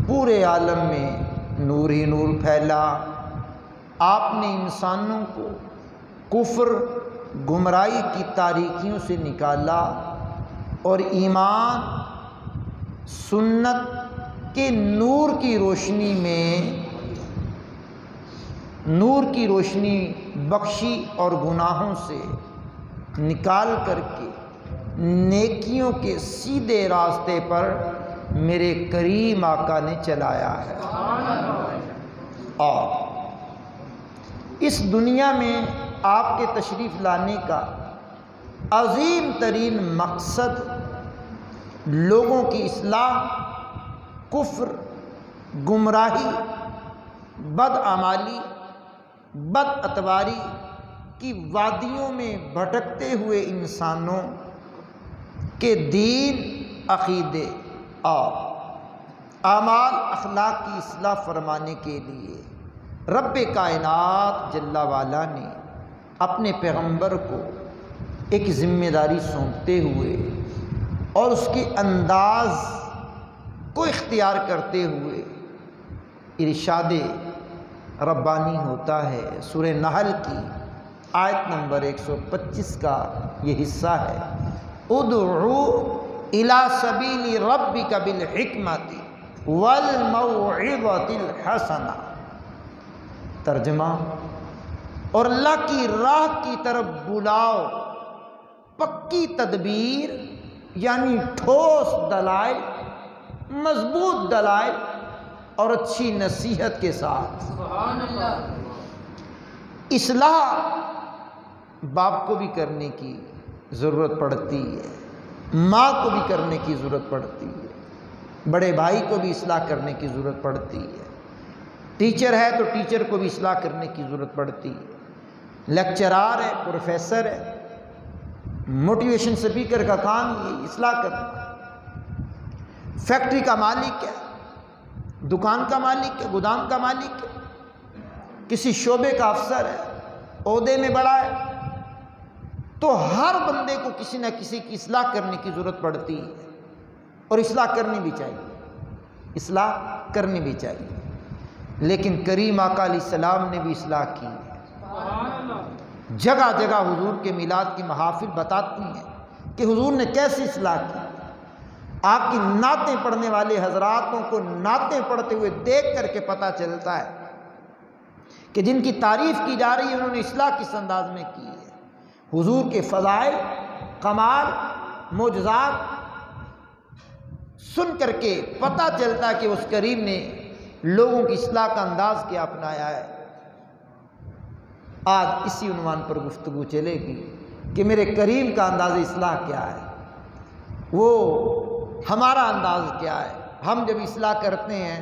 پورے عالم میں نور ہی نور پھیلا۔ آپ نے انسانوں کو کفر گمراہی کی تاریکیوں سے نکالا اور ایمان سنت کے نور کی روشنی میں نور کی روشنی بخشی اور گناہوں سے نکال کر کے نیکیوں کے سیدھے راستے پر میرے کریم آقا نے چلایا ہے۔ اور اس دنیا میں آپ کے تشریف لانے کا عظیم ترین مقصد لوگوں کی اصلاح، کفر، گمراہی، بدعمالی، بد اتواری کی وادیوں میں بھٹکتے ہوئے انسانوں کے دین، عقیدے اور اعمال اخلاق کی اصلاح فرمانے کے لیے رب کائنات جل والا نے اپنے پیغمبر کو ایک ذمہ داری سونپتے ہوئے اور اس کے انداز کو اختیار کرتے ہوئے ارشاد ربانی ہوتا ہے۔ سورہ نحل کی آیت نمبر 125 کا یہ حصہ ہے، ادعو الی سبیل ربک بالحکمت والموعظۃ الحسنہ۔ ترجمہ، اور اللہ کی راہ کی طرف بلاؤ، پکی تدبیر یعنی ٹھوس دلائل، مضبوط دلائل اور اچھی نصیحت کے ساتھ۔ سبحان اللہ۔ اصلاح باپ کو بھی کرنے کی ضرورت پڑتی ہے، ماں کو بھی کرنے کی ضرورت پڑتی ہے، بڑے بھائی کو بھی اصلاح کرنے کی ضرورت پڑتی ہے، ٹیچر ہے تو ٹیچر کو بھی اصلاح کرنے کی ضرورت پڑتی ہے، لیکچرار ہے، پروفیسر ہے، موٹیویشن سپیکر کا کام یہ اصلاح کرنا۔ فیکٹری کا مالک ہے، دکان کا مالک ہے، گودام کا مالک ہے، کسی شعبے کا افسر ہے، عہدے میں بڑا ہے، تو ہر بندے کو کسی نہ کسی کی اصلاح کرنے کی ضرورت پڑتی ہے، اور اصلاح کرنی بھی چاہیے، اصلاح کرنی بھی چاہیے۔ لیکن کریم آقا علیہ السلام نے بھی اصلاح کی ہے۔ جگہ جگہ حضور کے میلاد کی محافل بتاتی ہیں کہ حضور نے کیسی اصلاح کی۔ آپ کی نعتیں پڑھنے والے حضراتوں کو نعتیں پڑھتے ہوئے دیکھ کر کے پتہ چلتا ہے کہ جن کی تعریف کی جا رہی ہے انہوں نے اصلاح کس انداز میں کی ہے۔ حضور کے فضائل، کمال، معجزات سن کر کے پتہ چلتا ہے کہ اس کریم نے لوگوں کی اصلاح کا انداز کیا اپنایا ہے۔ آج اسی عنوان پر گفتگو چلے گی کہ میرے کریم کا انداز اصلاح کیا ہے، وہ ہمارا انداز کیا ہے۔ ہم جب اصلاح کرتے ہیں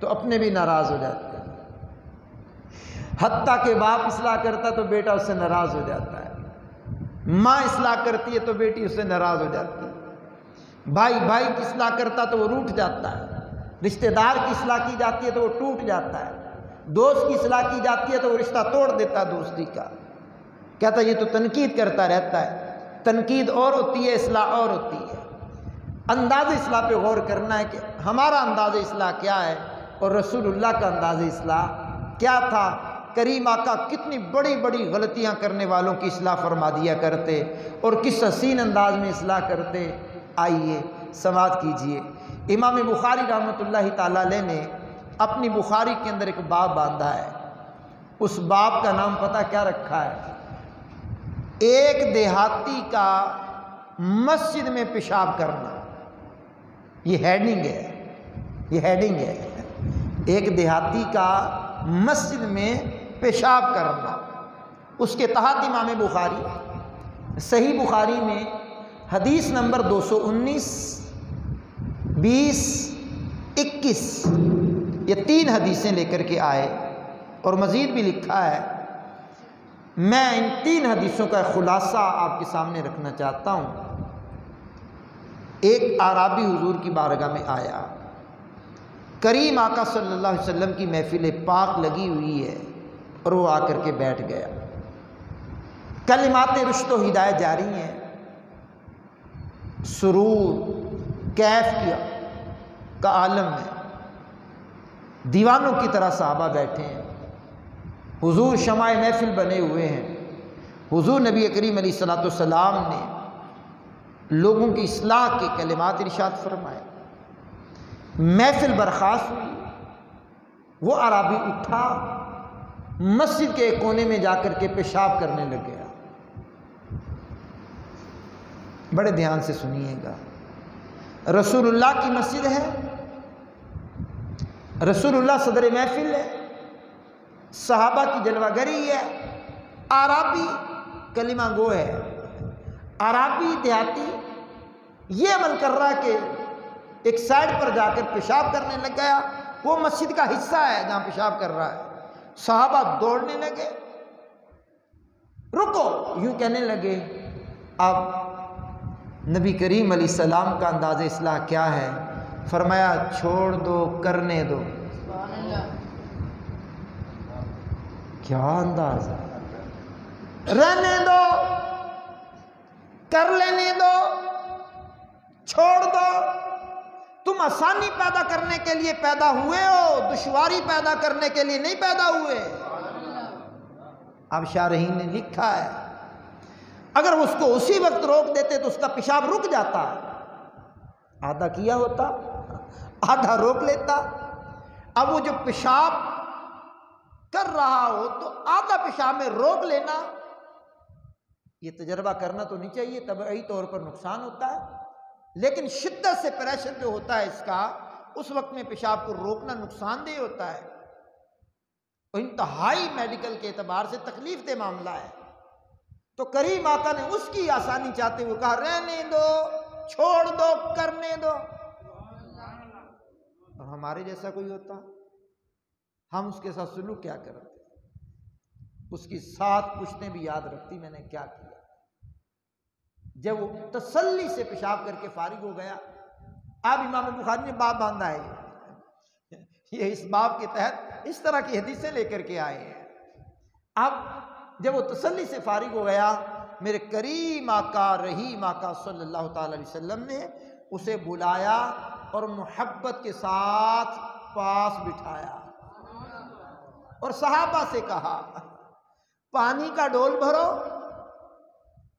تو اپنے بھی ناراض ہو جاتے ہیں، حتیٰ کہ باپ اصلاح کرتا تو بیٹا اس سے ناراض ہو جاتا ہے، ماں اصلاح کرتی ہے تو بیٹی اس سے ناراض ہو جاتی ہے، بھائی بھائی کی اصلاح کرتا تو وہ روٹھ جاتا ہے، رشتہ دار کی اصلاح کی جاتی ہے تو وہ ٹوٹ جاتا ہے، دوست کی اصلاح کی جاتی ہے تو وہ رشتہ توڑ دیتا ہے دوستی کا، کہتا ہے یہ تو تنقید کرتا رہتا ہے۔ تنقید اور ہوتی ہے، اصلاح اور ہوتی ہے۔ انداز اصلاح پہ غور کرنا ہے کہ ہمارا انداز اصلاح کیا ہے اور رسول اللہ کا انداز اصلاح کیا تھا۔ کریم آقا کتنی بڑی بڑی غلطیاں کرنے والوں کی اصلاح فرما دیا کرتے اور کس حسین انداز میں اصلاح کرتے۔ آئیے سماعت کیجئے، امام بخاری رحمۃ اللہ تعالی علیہ نے اپنی بخاری کے اندر ایک باب باندھا ہے۔ اس باب کا نام پتہ کیا رکھا ہے؟ ایک دیہاتی کا مسجد میں پیشاب کرنا۔ یہ ہیڈنگ ہے، یہ ہیڈنگ ہے، ایک دیہاتی کا مسجد میں پیشاب کرنا۔ اس کے تحت امام بخاری صحیح بخاری میں حدیث نمبر 219، 20، 21 یہ 3 حدیثیں لے کر کے آئے اور مزید بھی لکھا ہے۔ میں ان 3 حدیثوں کا خلاصہ آپ کے سامنے رکھنا چاہتا ہوں۔ ایک اعرابی حضور کی بارگاہ میں آیا، کریم آقا صلی اللہ علیہ وسلم کی محفل پاک لگی ہوئی ہے اور وہ آ کر کے بیٹھ گیا۔ کلمات رشد و ہدایت جاری ہیں، سرور، کیف کا عالم میں دیوانوں کی طرح صحابہ بیٹھے ہیں، حضور شمع محفل بنے ہوئے ہیں، حضور نبی کریم علیہ الصلوۃ والسلام نے لوگوں کی اصلاح کے کلمات ارشاد فرمائے، محفل برخاست ہوئی، وہ اعرابی اٹھا مسجد کے ایک کونے میں جا کر کے پیشاب کرنے لگ گیا۔ بڑے دھیان سے سنیے گا، رسول اللہ کی مسجد ہے، رسول اللہ صدر محفل ہے، صحابہ کی جلوہ گری ہے، اعرابی کلمہ گو ہے، اعرابی دیہاتی یہ عمل کر رہا کہ ایک سائڈ پر جا کر پیشاب کرنے لگ گیا، وہ مسجد کا حصہ ہے جہاں پیشاب کر رہا ہے۔ صحابہ دوڑنے لگے، رکو، یوں کہنے لگے۔ اب نبی کریم علیہ السلام کا انداز اصلاح کیا ہے؟ فرمایا چھوڑ دو، کرنے دو۔ کیا انداز ہے، رہنے دو، کر لینے دو، چھوڑ دو۔ تم آسانی پیدا کرنے کے لیے پیدا ہوئے ہو، دشواری پیدا کرنے کے لیے نہیں پیدا ہوئے۔ اب شارحین نے لکھا ہے اگر اس کو اسی وقت روک دیتے تو اس کا پیشاب رک جاتا، آدھا کیا ہوتا، آدھا روک لیتا۔ اب وہ جو پیشاب کر رہا ہو تو آدھا پیشاب میں روک لینا، یہ تجربہ کرنا تو نہیں چاہیے، طبعی طور پر نقصان ہوتا ہے، لیکن شدت سے پریشر جو ہوتا ہے اس کا، اس وقت میں پیشاب کو روکنا نقصان دہ ہوتا ہے، اور انتہائی میڈیکل کے اعتبار سے تکلیف دہ معاملہ ہے۔ تو کریم آقا نے اس کی آسانی چاہتے ہوئے کہا رہنے دو، چھوڑ دو، کرنے دو۔ اور ہمارے جیسا کوئی ہوتا، ہم اس کے ساتھ سلوک کیا کرتے؟ اس کی 7 پشتیں بھی یاد رکھتی میں نے کیا کیا۔ جب وہ تسلی سے پیشاب کر کے فارغ ہو گیا، اب امام بخاری نے باب باندھا ہے، یہ اس باب کے تحت اس طرح کی حدیثیں لے کر کے آئے ہیں۔ اب جب وہ تسلی سے فارغ ہو گیا، میرے کریم آقا رحیم آقا صلی اللہ تعالی علیہ وسلم نے اسے بلایا اور محبت کے ساتھ پاس بٹھایا اور صحابہ سے کہا پانی کا ڈول بھرو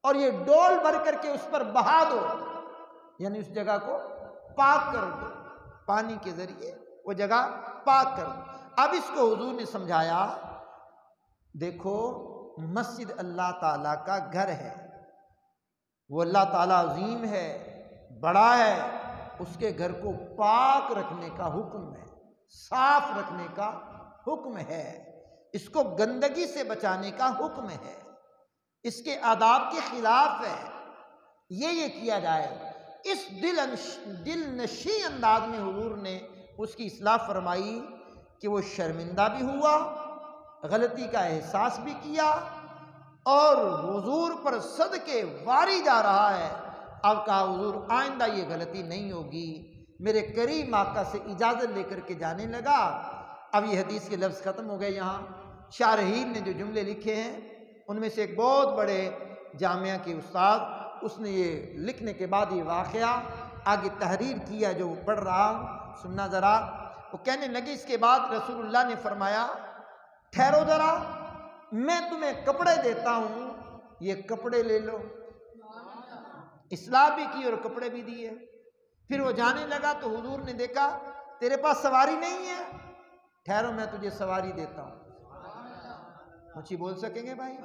اور یہ ڈول بھر کر کے اس پر بہا دو، یعنی اس جگہ کو پاک کر دو، پانی کے ذریعے وہ جگہ پاک کر دو۔ اب اس کو حضور نے سمجھایا، دیکھو مسجد اللہ تعالیٰ کا گھر ہے، وہ اللہ تعالیٰ عظیم ہے، بڑا ہے، اس کے گھر کو پاک رکھنے کا حکم ہے، صاف رکھنے کا حکم ہے، اس کو گندگی سے بچانے کا حکم ہے، اس کے آداب کے خلاف ہے، یہ کیا جائے۔ اس دل نشیں انداز میں حضور نے اس کی اصلاح فرمائی کہ وہ شرمندہ بھی ہوا، غلطی کا احساس بھی کیا، اور حضور پر صدقے واری جا رہا ہے۔ اب کہا حضور آئندہ یہ غلطی نہیں ہوگی، میرے کریم آقا سے اجازت لے کر کے جانے لگا۔ اب یہ حدیث کے لفظ ختم ہو گئے۔ یہاں شارحین نے جو جملے لکھے ہیں ان میں سے ایک بہت بڑے جامعہ کے استاد، اس نے یہ لکھنے کے بعد یہ واقعہ آگے تحریر کیا جو پڑھ رہا ہوں، سننا ذرا۔ وہ کہنے لگے اس کے بعد رسول اللہ نے فرمایا ٹھہرو ذرا، میں تمہیں کپڑے دیتا ہوں، یہ کپڑے لے لو۔ اصلاح بھی کی اور کپڑے بھی دیے۔ پھر وہ جانے لگا تو حضور نے دیکھا تیرے پاس سواری نہیں ہے، ٹھہرو میں تجھے سواری دیتا ہوں۔ مچھی بول سکیں گے بھائی؟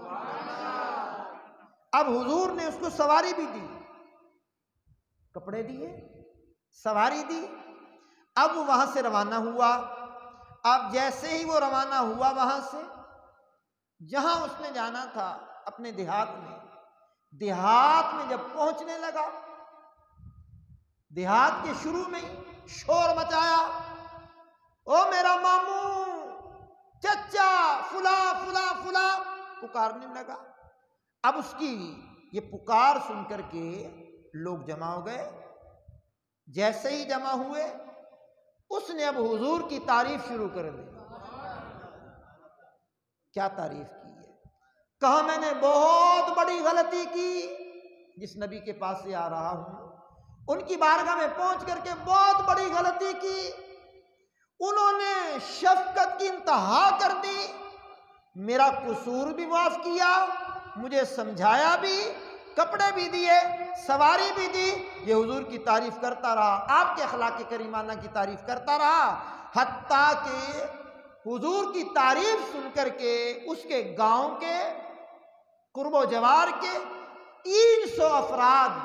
اب حضور نے اس کو سواری بھی دی، کپڑے دیے، سواری دی۔ اب وہ وہاں سے روانہ ہوا۔ اب جیسے ہی وہ روانہ ہوا وہاں سے، جہاں اس نے جانا تھا اپنے دیہات میں جب پہنچنے لگا، دیہات کے شروع میں ہی شور مچایا، او میرا ماموں، چچا، فلاں فلاں فلاں، پکارنے لگا۔ اب اس کی یہ پکار سن کر کے لوگ جمع ہو گئے۔ جیسے ہی جمع ہوئے اس نے اب حضور کی تعریف شروع کر دی۔ کیا تعریف کی ہے؟ کہا میں نے بہت بڑی غلطی کی، جس نبی کے پاس سے آ رہا ہوں ان کی بارگاہ میں پہنچ کر کے بہت بڑی غلطی کی، انہوں نے شفقت کی انتہا کر دی، میرا قصور بھی معاف کیا، مجھے سمجھایا بھی، کپڑے بھی دیے، سواری بھی دی، یہ حضور کی تعریف کرتا رہا، آپ کے اخلاق کریمانہ کی تعریف کرتا رہا، حتیٰ کہ حضور کی تعریف سن کر کے اس کے گاؤں کے قرب و جوار کے 300 افراد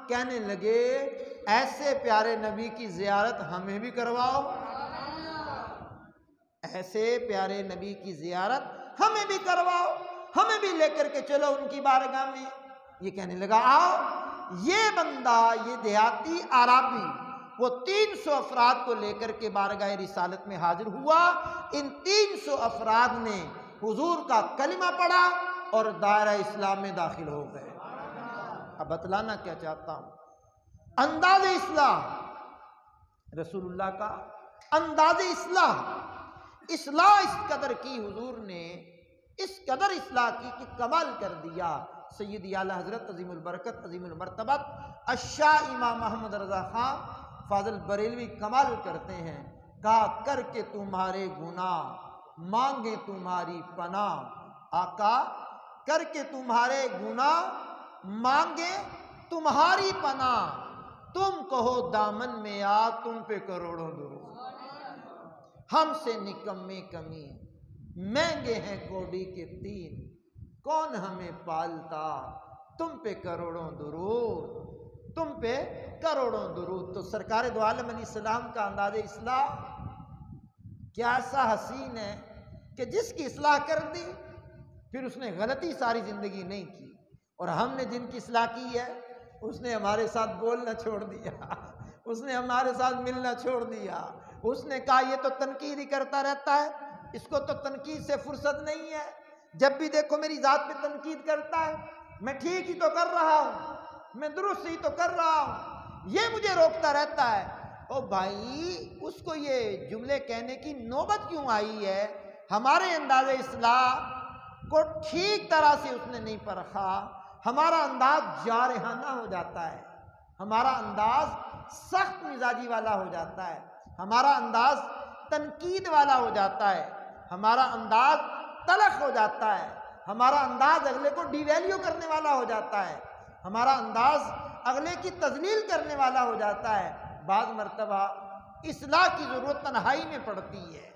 کہنے لگے ایسے پیارے نبی کی زیارت ہمیں بھی کرواؤ، ایسے پیارے نبی کی زیارت ہمیں بھی کرواؤ، ہمیں بھی لے کر کے چلو ان کی بارگاہ میں۔ یہ کہنے لگا آؤ، یہ بندہ، یہ دیہاتی عربی، وہ 300 افراد کو لے کر کے بارگاہ رسالت میں حاضر ہوا۔ ان 300 افراد نے حضور کا کلمہ پڑھا اور دائرہ اسلام میں داخل ہو گئے۔ اب بتلانا کیا چاہتا ہوں، انداز اصلاح رسول اللہ کا، انداز اصلاح اس قدر کی حضور نے، اس قدر اصلاح کی کہ کمال کر دیا۔ سیدی اعلیٰ حضرت عظیم البرکت عظیم المرتبت الشاہ امام محمد رضا خان فاضل بریلوی کمال کرتے ہیں، کہا کر کے تمہارے گناہ مانگے تمہاری پناہ، آقا کر کے تمہارے گناہ مانگے تمہاری پناہ، تم کہو دامن میں آ تم پہ کروڑوں درود، ہم سے نکمے کمی مہنگے ہیں کوڑی کے تین، کون ہمیں پالتا تم پہ کروڑوں درود، تم پہ کروڑوں درود۔ تو سرکار دو عالم علیہ السلام کا انداز اصلاح کیا ایسا حسین ہے کہ جس کی اصلاح کر دی پھر اس نے غلطی ساری زندگی نہیں کی، اور ہم نے جن کی اصلاح کی ہے اس نے ہمارے ساتھ بولنا چھوڑ دیا، اس نے ہمارے ساتھ ملنا چھوڑ دیا، اس نے کہا یہ تو تنقید ہی کرتا رہتا ہے، اس کو تو تنقید سے فرصت نہیں ہے، جب بھی دیکھو میری ذات پہ تنقید کرتا ہے، میں ٹھیک ہی تو کر رہا ہوں، میں درست ہی تو کر رہا ہوں، یہ مجھے روکتا رہتا ہے۔ او بھائی، اس کو یہ جملے کہنے کی نوبت کیوں آئی ہے؟ ہمارے انداز اصلاح کو ٹھیک طرح سے اس نے نہیں پرکھا، ہمارا انداز جارحانہ ہو جاتا ہے، ہمارا انداز سخت مزاجی والا ہو جاتا ہے، ہمارا انداز تنقید والا ہو جاتا ہے، ہمارا انداز تلخ ہو جاتا ہے، ہمارا انداز اگلے کو ڈی ویلیو کرنے والا ہو جاتا ہے، ہمارا انداز اگلے کی تذلیل کرنے والا ہو جاتا ہے۔ بعض مرتبہ اصلاح کی ضرورت تنہائی میں پڑتی ہے،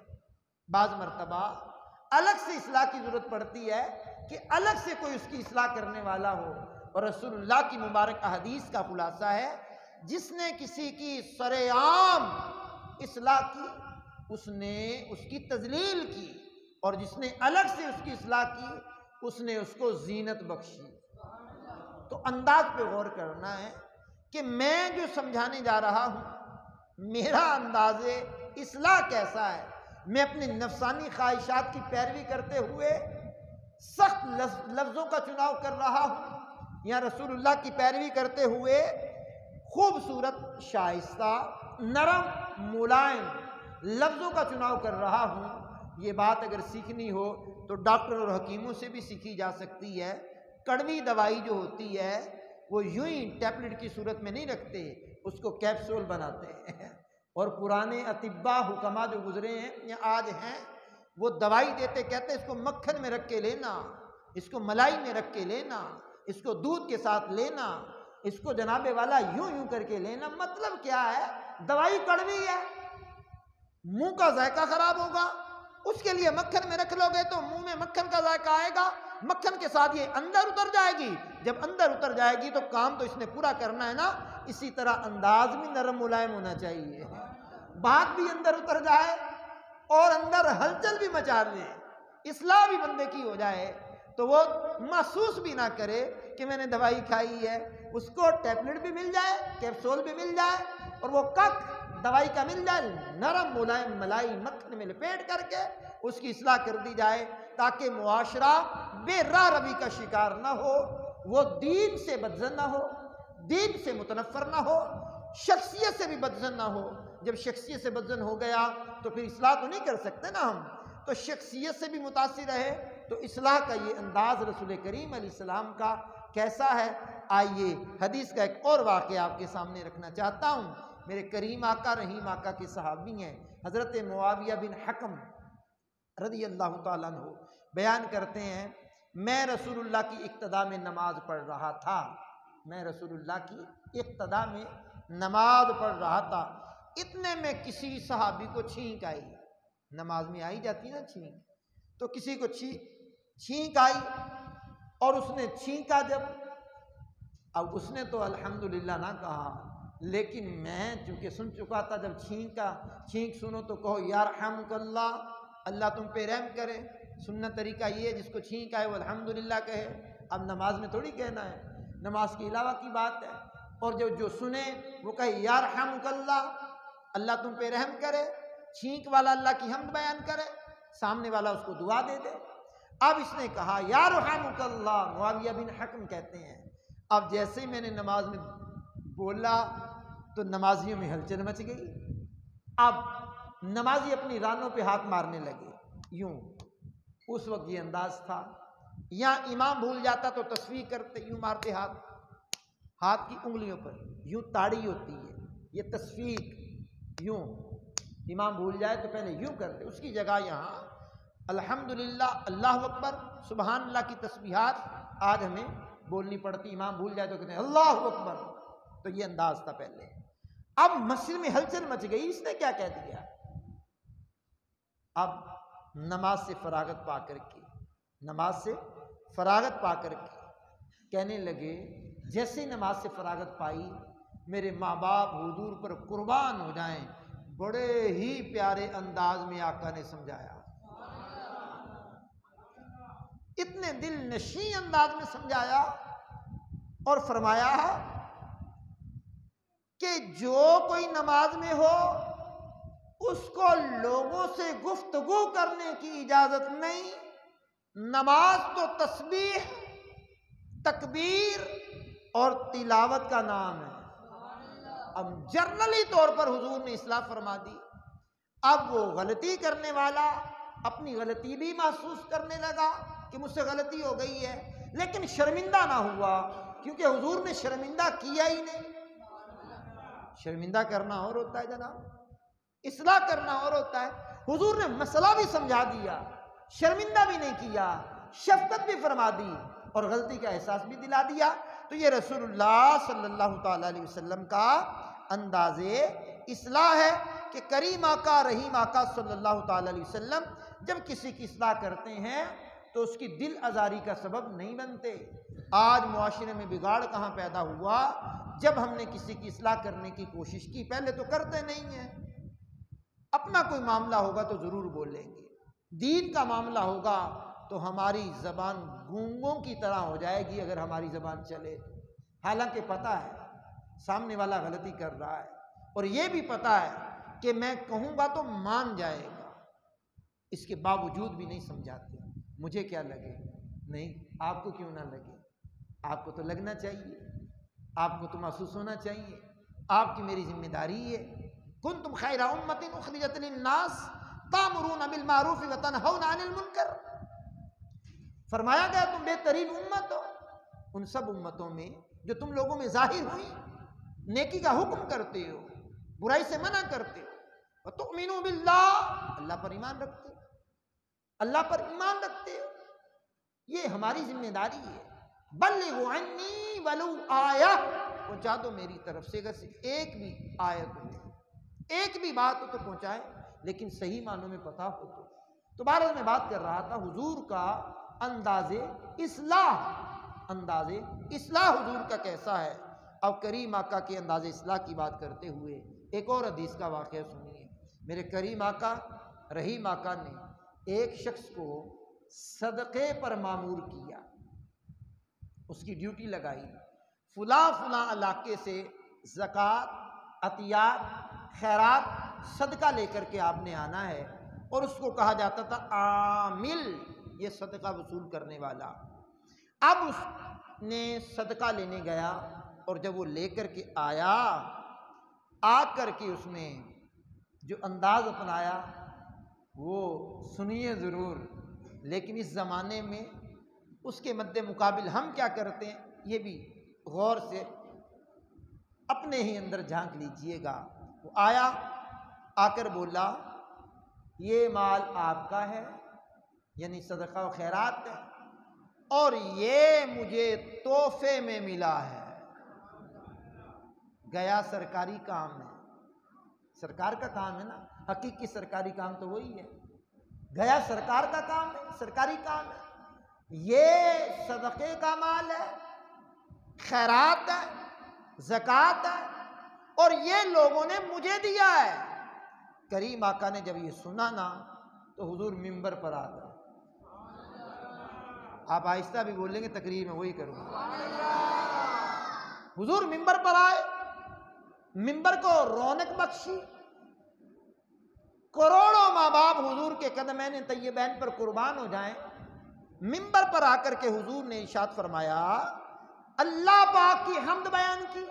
بعض مرتبہ الگ سے اصلاح کی ضرورت پڑتی ہے کہ الگ سے کوئی اس کی اصلاح کرنے والا ہو، اور رسول اللہ کی مبارک احادیث کا خلاصہ ہے جس نے کسی کی سرعام اصلاح کی اس نے اس کی تذلیل کی، اور جس نے الگ سے اس کی اصلاح کی اس نے اس کو زینت بخشی۔ تو انداز پہ غور کرنا ہے کہ میں جو سمجھانے جا رہا ہوں میرا انداز اصلاح کیسا ہے، میں اپنی نفسانی خواہشات کی پیروی کرتے ہوئے سخت لفظوں کا چناؤ کر رہا ہوں، یا رسول اللہ کی پیروی کرتے ہوئے خوبصورت شائستہ نرم ملائم لفظوں کا چناؤ کر رہا ہوں۔ یہ بات اگر سیکھنی ہو تو ڈاکٹر اور حکیموں سے بھی سیکھی جا سکتی ہے۔ کڑوی دوائی جو ہوتی ہے وہ یوں ہی ٹیبلٹ کی صورت میں نہیں رکھتے، اس کو کیپسول بناتے ہیں، اور پرانے اطباء حکما جو گزرے ہیں یا آج ہیں وہ دوائی دیتے، کہتے ہیں اس کو مکھن میں رکھ کے لینا، اس کو ملائی میں رکھ کے لینا، اس کو دودھ کے ساتھ لینا، اس کو جناب والا یوں یوں کر کے لینا۔ مطلب کیا ہے؟ دوائی کڑوی ہے، منہ کا ذائقہ خراب ہوگا، اس کے لیے مکھن میں رکھ لو گے تو منہ میں مکھن کا ذائقہ آئے گا، مکھن کے ساتھ یہ اندر اتر جائے گی، جب اندر اتر جائے گی تو کام تو اس نے پورا کرنا ہے نا۔ اسی طرح انداز بھی نرم ملائم ہونا چاہیے، بات بھی اندر اتر جائے اور اندر ہلچل بھی مچا لے، اصلاح بھی بندے کی ہو جائے، تو وہ محسوس بھی نہ کرے کہ میں نے دوائی کھائی ہے، اس کو ٹیبلٹ بھی مل جائے، کیپسول بھی مل جائے، اور وہ کک دوائی کا مل جائے، نرم ملائم ملائی مکھن میں لپیٹ کر کے اس کی اصلاح کر دی جائے، تاکہ معاشرہ بے راہ روی کا شکار نہ ہو، وہ دین سے بدظن نہ ہو، دین سے متنفر نہ ہو، شخصیت سے بھی بدظن نہ ہو۔ جب شخصیت سے بدظن ہو گیا تو پھر اصلاح تو نہیں کر سکتے نا ہم، تو شخصیت سے بھی متاثر رہے۔ تو اصلاح کا یہ انداز رسول کریم علیہ السلام کا کیسا ہے؟ آئیے حدیث کا ایک اور واقعہ آپ کے سامنے رکھنا چاہتا ہوں۔ میرے کریم آقا رحیم آقا کے صحابی ہیں حضرت معاویہ بن حکم رضی اللہ تعالیٰ عنہ، بیان کرتے ہیں میں رسول اللہ کی اقتداء میں نماز پڑھ رہا تھا، میں رسول اللہ کی اقتداء میں نماز پڑھ رہا تھا، اتنے میں کسی صحابی کو چھینک آئی، نماز میں آئی جاتی نا چھینک، تو کسی کو چھینک آئی اور اس نے چھینکا جب، اب اس نے تو الحمدللہ نہ کہا، لیکن میں چونکہ سن چکا تھا جب چھینک سنو تو کہو یرحمک اللہ، اللہ تم پہ رحم کرے، سنت طریقہ یہ ہے جس کو چھینک آئے وہ الحمدللہ کہے۔ اب نماز میں تھوڑی کہنا ہے، نماز کے علاوہ کی بات ہے، اور جو سنے وہ کہے یرحمک اللہ، اللہ تم پہ رحم کرے، چھینک والا اللہ کی حمد بیان کرے، سامنے والا اس کو دعا دے دے۔ اب اس نے کہا یرحمک اللہ، معاویہ بن حکم کہتے ہیں اب جیسے ہی میں نے نماز میں بولا تو نمازیوں میں ہلچل مچ گئی، اب نمازی اپنی رانوں پہ ہاتھ مارنے لگے، یوں اس وقت یہ انداز تھا، یا امام بھول جاتا تو تصفیق کرتے، یوں مارتے ہاتھ کی انگلیوں پر، یوں تاڑی ہوتی ہے یہ تصفیق، یوں امام بھول جائے تو پہلے یوں کرتے، اس کی جگہ یہاں الحمدللہ اللہ اکبر سبحان اللہ کی تسبیحات آج ہمیں بولنی پڑتی، امام بھول جائے تو کہتے ہیں اللہ اکبر، تو یہ انداز تھا پہلے۔ اب مسجد میں ہلچل مچ گئی، اس نے کیا کہہ دیا؟ اب نماز سے فراغت پا کر کے کہنے لگے، جیسے نماز سے فراغت پائی میرے ماں باپ حضور پر قربان ہو جائیں، بڑے ہی پیارے انداز میں آقا نے سمجھایا، اتنے دل نشیں انداز میں سمجھایا اور فرمایا کہ جو کوئی نماز میں ہو اس کو لوگوں سے گفتگو کرنے کی اجازت نہیں، نماز تو تسبیح، تکبیر اور تلاوت کا نام ہے۔ اب جرنلی طور پر حضور نے اصلاح فرما دی، اب وہ غلطی کرنے والا اپنی غلطی بھی محسوس کرنے لگا کہ مجھ سے غلطی ہو گئی ہے، لیکن شرمندہ نہ ہوا، کیونکہ حضور نے شرمندہ کیا ہی نہیں۔ شرمندہ کرنا اور ہوتا ہے جناب، اصلاح کرنا اور ہوتا ہے۔ حضور نے مسئلہ بھی سمجھا دیا، شرمندہ بھی نہیں کیا، شفقت بھی فرما دی اور غلطی کا احساس بھی دلا دیا۔ تو یہ رسول اللہ صلی اللہ تعالیٰ علیہ وسلم کا انداز اصلاح ہے کہ کریم آقا رحیم آقا صلی اللہ تعالیٰ علیہ وسلم جب کسی کی اصلاح کرتے ہیں تو اس کی دل آزاری کا سبب نہیں بنتے۔ آج معاشرے میں بگاڑ کہاں پیدا ہوا؟ جب ہم نے کسی کی اصلاح کرنے کی کوشش کی، پہلے تو کرتے نہیں ہیں، اپنا کوئی معاملہ ہوگا تو ضرور بولیں گے، دین کا معاملہ ہوگا تو ہماری زبان گونگوں کی طرح ہو جائے گی اگر ہماری زبان چلے، حالانکہ پتہ ہے سامنے والا غلطی کر رہا ہے، اور یہ بھی پتہ ہے کہ میں کہوں گا تو مان جائے گا، اس کے باوجود بھی نہیں سمجھاتے۔ مجھے کیا لگے؟ نہیں، آپ کو کیوں نہ لگے؟ آپ کو تو لگنا چاہیے، آپ کو تو محسوس ہونا چاہیے، آپ کی میری ذمہ داری ہے۔ کنتم خیر امۃ اخرجت للناس تأمرون بالمعروف وتنہون عن المنکر، فرمایا گیا تم بہترین امت ہو ان سب امتوں میں جو تم لوگوں میں ظاہر ہوئی، نیکی کا حکم کرتے ہو، برائی سے منع کرتے ہو، وتؤمنون باللہ، اللہ پر ایمان رکھتے ہو، اللہ پر ایمان رکھتے ہو، یہ ہماری ذمہ داری ہے۔ بلغوا عنی ولو آیہ، پہنچا دو میری طرف سے، اگر ایک بھی آیت ہو، ایک بھی بات ہو تو پہنچائے، لیکن صحیح معنوں میں پتہ ہو تو بہرحال میں بات کر رہا تھا حضور کا انداز اصلاح حضور کا کیسا ہے۔ اب کریم آقا کے انداز اصلاح کی بات کرتے ہوئے ایک اور حدیث کا واقعہ سنیے۔ میرے کریم آقا رحیم آقا نے ایک شخص کو صدقے پر مامور کیا، اس کی ڈیوٹی لگائی، فلاں فلاں علاقے سے زکوٰۃ، عطیات، خیرات، صدقہ لے کر کے آپ نے آنا ہے، اور اس کو کہا جاتا تھا عامل، یہ صدقہ وصول کرنے والا۔ اب اس نے صدقہ لینے گیا، اور جب وہ لے کر کے آیا، آ کر کے اس نے جو انداز اپنایا وہ سنیے ضرور، لیکن اس زمانے میں اس کے مد مقابل ہم کیا کرتے ہیں؟ یہ بھی غور سے اپنے ہی اندر جھانک لیجئے گا۔ وہ آیا، آ کر بولا یہ مال آپ کا ہے، یعنی صدقہ و خیرات ہے، اور یہ مجھے تحفے میں ملا ہے۔ گیا سرکاری کام ہے، سرکار کا کام ہے نا، حقیقی سرکاری کام تو وہی ہے، گیا سرکار کا کام ہے، سرکاری کام ہے۔ یہ صدقے کا مال ہے، خیرات ہے، زکوٰۃ ہے، اور یہ لوگوں نے مجھے دیا ہے۔ کریم آقا نے جب یہ سنا نا تو حضور ممبر پر آ گئے۔ آپ آہستہ بھی بولیں گے، تقریر میں وہی کروں گا۔ حضور ممبر پر آئے، ممبر کو رونق بخشی، کروڑوں ماں باپ حضور کے قدمین طیبین پر قربان ہو جائیں۔ ممبر پر آ کر کے حضور نے ارشاد فرمایا، اللہ پاک کی حمد بیان کی،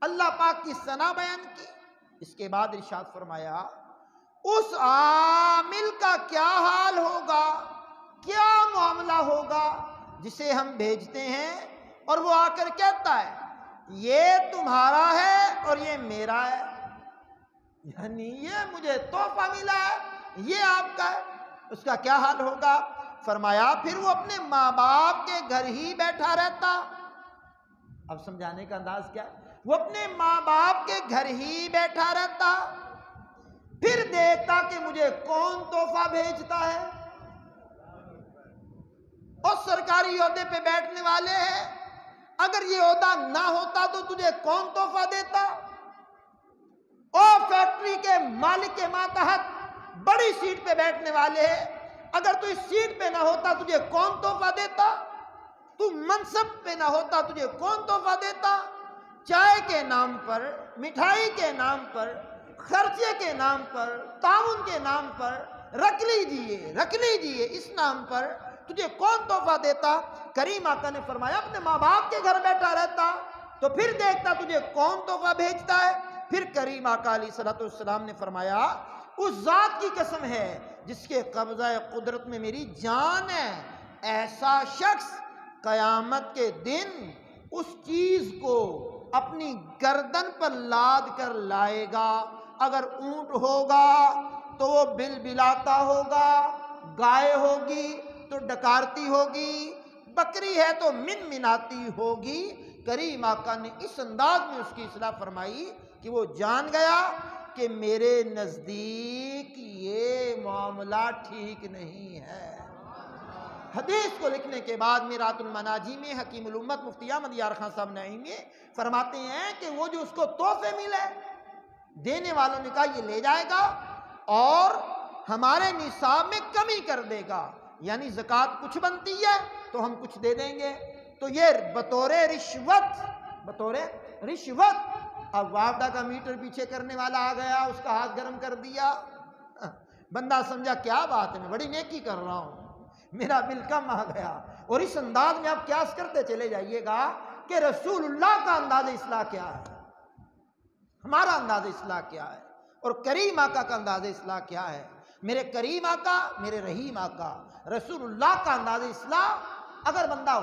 اللہ پاک کی ثنا بیان کی۔ اس کے بعد ارشاد فرمایا، اس عامل کا کیا حال ہوگا، کیا معاملہ ہوگا جسے ہم بھیجتے ہیں اور وہ آ کر کہتا ہے یہ تمہارا ہے اور یہ میرا ہے، یعنی یہ مجھے تحفہ ملا ہے، یہ آپ کا ہے، اس کا کیا حال ہوگا؟ فرمایا پھر وہ اپنے ماں باپ کے گھر ہی بیٹھا رہتا۔ اب سمجھانے کا انداز کیا ہے؟ وہ اپنے ماں باپ کے گھر ہی بیٹھا رہتا، پھر دیکھتا کہ مجھے کون تحفہ بھیجتا ہے۔ اور سرکاری عہدے پہ بیٹھنے والے ہیں، اگر یہ عہدہ نہ ہوتا تو تجھے کون تحفہ دیتا؟ اور فیکٹری کے مالک کے ماتحت بڑی سیٹ پہ بیٹھنے والے ہیں، اگر تو اس سیٹ پہ نہ ہوتا تجھے کون تحفہ دیتا؟ تو منصب پہ نہ ہوتا تجھے کون تحفہ دیتا؟ چائے کے نام پر، مٹھائی کے نام پر، خرچے کے نام پر، تعاون کے نام پر، رکھ لیجئے اس نام پر تجھے کون تحفہ دیتا؟ کریم آقا نے فرمایا اپنے ماں باپ کے گھر بیٹھا رہتا تو پھر دیکھتا تجھے کون تحفہ بھیجتا ہے۔ پھر کریم آقا علیہ الصلوۃ والسلام نے فرمایا اس ذات کی قسم ہے جس کے قبضہ قدرت میں میری جان ہے، ایسا شخص قیامت کے دن اس چیز کو اپنی گردن پر لاد کر لائے گا۔ اگر اونٹ ہوگا تو وہ بلبلاتا ہوگا، گائے ہوگی تو ڈکارتی ہوگی، بکری ہے تو منمناتی ہوگی۔ کریم آقا نے اس انداز میں اس کی اصلاح فرمائی کہ وہ جان گیا کہ میرے نزدیک یہ معاملہ ٹھیک نہیں ہے۔ حدیث کو لکھنے کے بعد میرات المناجی میں حکیم الامت مفتی احمد یار خان صاحب نعیمی فرماتے ہیں کہ وہ جو اس کو تحفے ملے، دینے والوں نے کہا یہ لے جائے گا اور ہمارے نصاب میں کمی کر دے گا، یعنی زکوٰۃ کچھ بنتی ہے تو ہم کچھ دے دیں گے، تو یہ بطور رشوت۔ اب وافدہ کا میٹر پیچھے کرنے والا آ گیا، اس کا ہاتھ گرم کر دیا، بندہ سمجھا کیا بات ہے، میں بڑی نیکی کر رہا ہوں، میرا بل کم آ گیا۔ اور اس انداز میں آپ قیاس کرتے چلے جائیے گا کہ رسول اللہ کا انداز اصلاح کیا ہے، ہمارا انداز اصلاح کیا ہے، اور کریم آقا کا انداز اصلاح کیا ہے۔ میرے کریم آقا، میرے رحیم آقا رسول اللہ کا انداز اصلاح اگر بندہ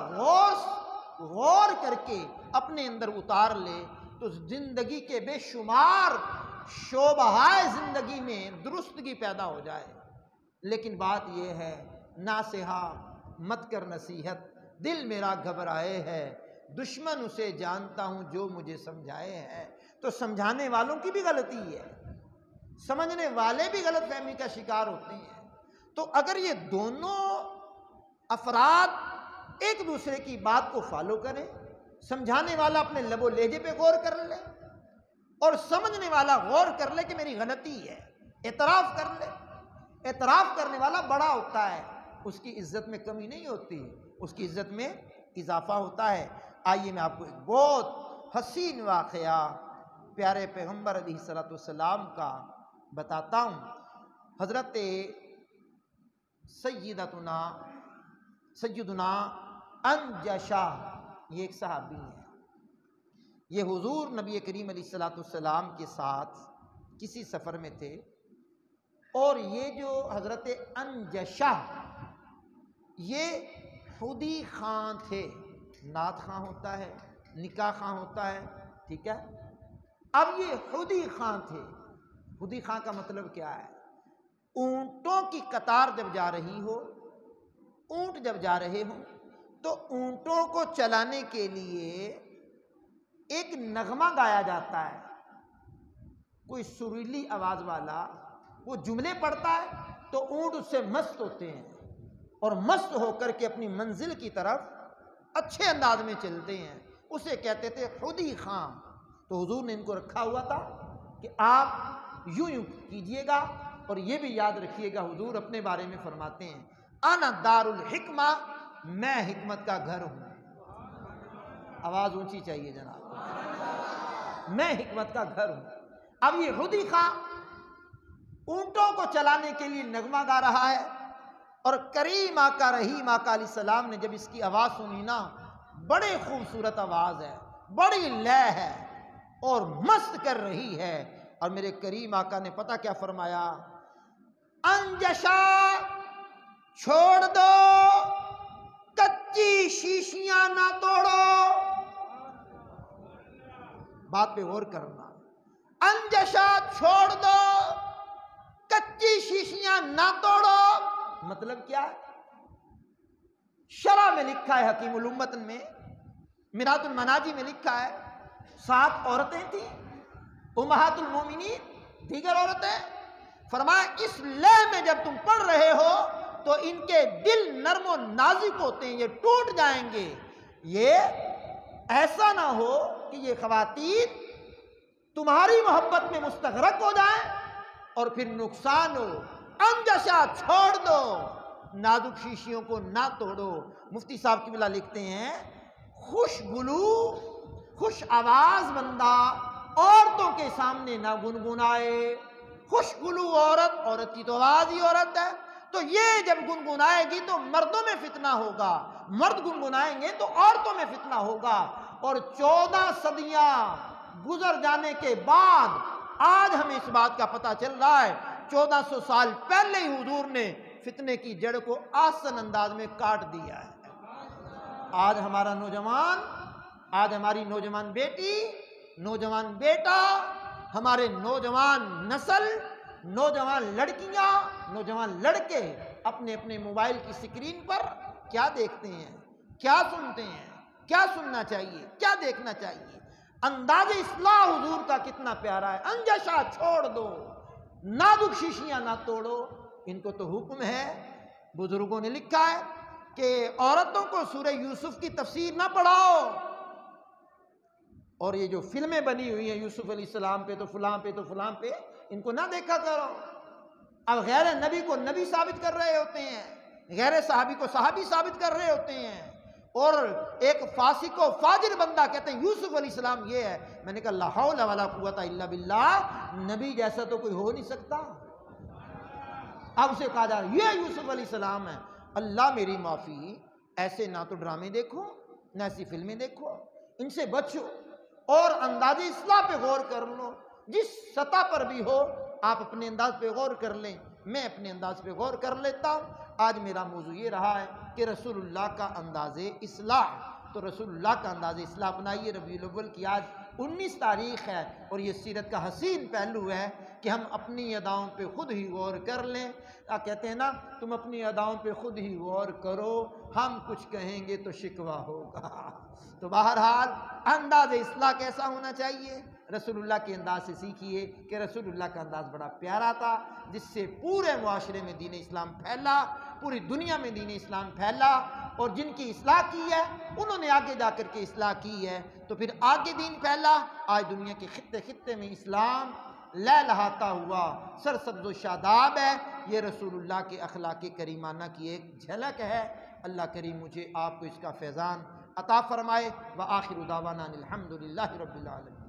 غور کر کے اپنے اندر اتار لے تو زندگی کے بے شمار شعبۂ زندگی میں درستگی پیدا ہو جائے۔ لیکن بات یہ ہے، ناصحہ مت کر نصیحت، دل میرا گھبرائے ہے، دشمن اسے جانتا ہوں جو مجھے سمجھائے ہے۔ تو سمجھانے والوں کی بھی غلطی ہے، سمجھنے والے بھی غلط فہمی کا شکار ہوتے ہیں۔ تو اگر یہ دونوں افراد ایک دوسرے کی بات کو فالو کریں، سمجھانے والا اپنے لب و لہجے پہ غور کر لے اور سمجھنے والا غور کر لے کہ میری غلطی ہے، اعتراف کر لے۔ اعتراف کرنے والا بڑا ہوتا ہے، اس کی عزت میں کمی نہیں ہوتی، اس کی عزت میں اضافہ ہوتا ہے۔ آئیے میں آپ کو ایک بہت حسین واقعہ پیارے پیغمبر علیہ الصلوۃ والسلام کا بتاتا ہوں۔ حضرت سیدنا انجشا، یہ ایک صحابی ہے، یہ حضور نبی کریم علیہ الصلوۃ والسلام کے ساتھ کسی سفر میں تھے، اور یہ جو حضرت انجشا یہ خودی خان تھے، نعت خواں ہوتا ہے، نکاح خواں ہوتا ہے، ٹھیک ہے۔ اب یہ خودی خواں تھے۔ خودی خواں کا مطلب کیا ہے؟ اونٹوں کی قطار جب جا رہی ہو، اونٹ جب جا رہے ہوں تو اونٹوں کو چلانے کے لیے ایک نغمہ گایا جاتا ہے، کوئی سریلی آواز والا وہ جملے پڑھتا ہے تو اونٹ اس سے مست ہوتے ہیں اور مست ہو کر کے اپنی منزل کی طرف اچھے انداز میں چلتے ہیں، اسے کہتے تھے خودی خواں۔ تو حضور نے ان کو رکھا ہوا تھا کہ آپ یوں یوں کیجئے گا، اور یہ بھی یاد رکھیے گا حضور اپنے بارے میں فرماتے ہیں انا دار الحکمہ، میں حکمت کا گھر ہوں۔ آواز اونچی چاہیے جناب، میں حکمت کا گھر ہوں۔ اب یہ خودی خواں اونٹوں کو چلانے کے لیے نغمہ گا رہا ہے، اور کریم آقا رحیم آقا علیہ السلام نے جب اس کی آواز سنی نا، بڑے خوبصورت آواز ہے، بڑی لے ہے اور مست کر رہی ہے، اور میرے کریم آقا نے پتہ کیا فرمایا؟ انجشا چھوڑ دو، کچی شیشیاں نہ توڑو۔ بات پہ غور کرنا، انجشا چھوڑ دو، کچی شیشیاں نہ توڑو، مطلب کیا ہے؟ شرح میں لکھا ہے، حکیم الامت میں مرات المناجی میں لکھا ہے 7 عورتیں تھیں امہات المومنین، دیگر عورتیں، فرمایا اس لے میں جب تم پڑھ رہے ہو تو ان کے دل نرم و نازک ہوتے ہیں، یہ ٹوٹ جائیں گے، یہ ایسا نہ ہو کہ یہ خواتین تمہاری محبت میں مستغرق ہو جائیں اور پھر نقصان ہو۔ انجشا چھوڑ دو، نازک شیشیوں کو نہ توڑو۔ مفتی صاحب قبلہ لکھتے ہیں خوش گلو، خوش آواز بندہ عورتوں کے سامنے نہ گنگنائے۔ خوش گلو عورت کی تو آواز ہی عورت ہے، تو یہ جب گنگنائے گی تو مردوں میں فتنہ ہوگا، مرد گنگنائیں گے تو عورتوں میں فتنہ ہوگا۔ اور 14 صدیاں گزر جانے کے بعد آج ہمیں اس بات کا پتہ چل رہا ہے 1400 سال پہلے ہی حضور نے فتنے کی جڑ کو آسن انداز میں کاٹ دیا ہے۔ آج ہمارا نوجوان، آج ہماری نوجوان بیٹی، نوجوان بیٹا، ہمارے نوجوان نسل، نوجوان لڑکیاں، نوجوان لڑکے اپنے اپنے موبائل کی سکرین پر کیا دیکھتے ہیں، کیا سنتے ہیں، کیا سننا چاہیے، کیا دیکھنا چاہیے؟ انداز اصلاح حضور کا کتنا پیارا ہے، انجشا چھوڑ دو، نازک شیشیاں نہ توڑو۔ ان کو تو حکم ہے، بزرگوں نے لکھا ہے کہ عورتوں کو سورہ یوسف کی تفسیر نہ پڑھاؤ، اور یہ جو فلمیں بنی ہوئی ہیں یوسف علیہ السلام پہ تو فلاں پہ تو فلاں پہ، ان کو نہ دیکھا کرو۔ اب غیر نبی کو نبی ثابت کر رہے ہوتے ہیں، غیر صحابی کو صحابی ثابت کر رہے ہوتے ہیں، اور ایک فاسق و فاجر بندہ کہتے ہیں یوسف علیہ السلام یہ ہے۔ میں نے کہا لا حول ولا قوت الا باللہ، نبی جیسا تو کوئی ہو نہیں سکتا۔ اب اسے کہا جا رہا ہے یہ یوسف علیہ السلام ہے۔ اللہ میری معافی، ایسے نہ تو ڈرامے دیکھو، نہ ایسی فلمیں دیکھو، ان سے بچو، اور انداز اصلاح پہ غور کر لو۔ جس سطح پر بھی ہو آپ اپنے انداز پہ غور کر لیں، میں اپنے انداز پہ غور کر لیتا ہوں۔ آج میرا موضوع یہ رہا ہے کہ رسول اللہ کا انداز اصلاح، تو رسول اللہ کا انداز اصلاح اپنائیے۔ ربیع الاول کی آج 19 تاریخ ہے، اور یہ سیرت کا حسین پہلو ہے کہ ہم اپنی اداؤں پہ خود ہی غور کر لیں۔ کہتے ہیں نا تم اپنی اداؤں پہ خود ہی غور کرو، ہم کچھ کہیں گے تو شکوہ ہوگا۔ تو بہرحال انداز اصلاح کیسا ہونا چاہیے؟ رسول اللہ کے انداز سے سیکھیے کہ رسول اللہ کا انداز بڑا پیارا تھا، جس سے پورے معاشرے میں دین اسلام پھیلا، پوری دنیا میں دین اسلام پھیلا، اور جن کی اصلاح کی ہے انہوں نے آگے جا کر کے اصلاح کی ہے، تو پھر آگے دین پھیلا۔ آج دنیا کے خطے خطے میں اسلام لہلہاتا ہوا سرسبز و شاداب ہے۔ یہ رسول اللہ کے اخلاق کریمانہ کی ایک جھلک ہے۔ اللہ کریم مجھے آپ کو اس کا فیضان عطا فرمائے۔ وآخر دعوانا الحمدللہ رب العالمین۔